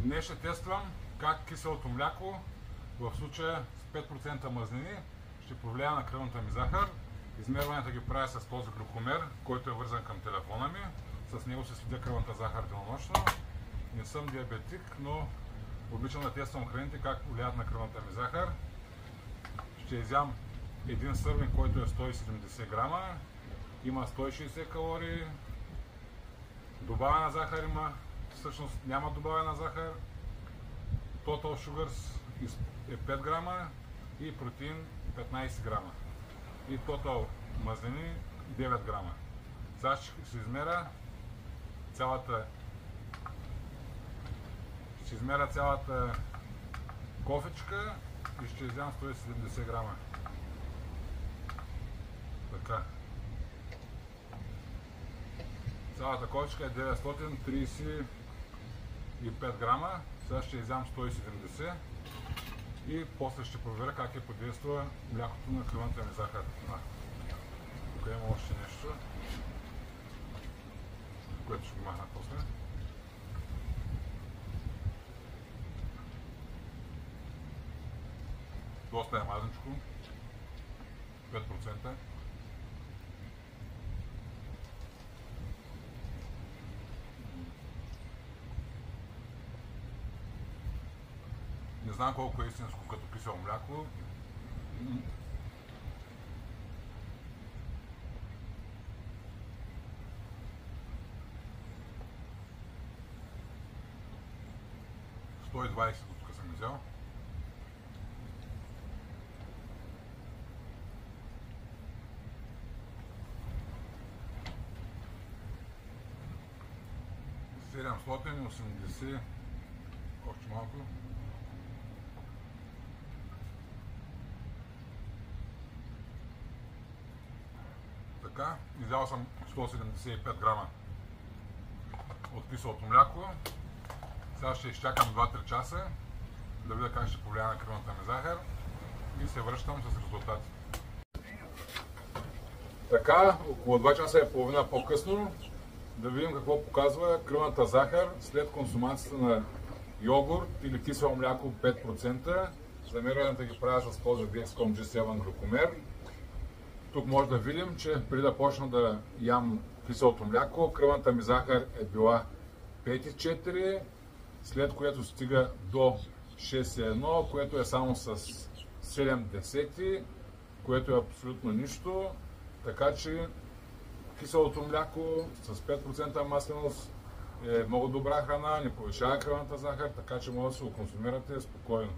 Днес ще тествам как киселото мляко, в случая с 5% мазнини, ще повлияе на кръвната ми захар. Измерванията ги правя с този глюкомер, който е вързан към телефона ми. С него се следя кръвната захар денонощно. Не съм диабетик, но обичам да тествам храните, как влияят на кръвната ми захар. Ще изям един сървинг, който е 170 грама. Има 160 калории. Добавена захар има, всъщност няма добавена захар. Total Sugars е 5 грама и протеин 15 грама. И Total мазнини 9 грама. Сега ще измеря цялата кофичка и ще изям 170 грама. Така. Цялата кофичка е 935 грама. Сега ще изям 170 и после ще проверя как е подейства млякото на кръвната ми захар. Тук има още нещо, което ще го махна после. Доста е мазничко, 5%. Не знам колко е истинско като кисело мляко. До тук съм изял. Седемстотин и 80, още малко. Така, изял съм 175 грама от киселото мляко. Сега ще изчакам 2-3 часа да видя как ще повлияе на кръвната ми захар и се връщам с резултати. Така, около 2 часа и половина по-късно да видим какво показва кръвната захар след консумацията на йогурт или кисело мляко 5%. Замерванията ги правя с този Dexcom G7 глюкомер. Тук може да видим, че преди да почна да ям киселото мляко, кръвната ми захар е била 5,4, след което стига до 6,1, което е само с 7/10, което е абсолютно нищо. Така че киселото мляко с 5% масленост е много добра храна, не повишава кръвната захар, така че може да се го консумирате спокойно.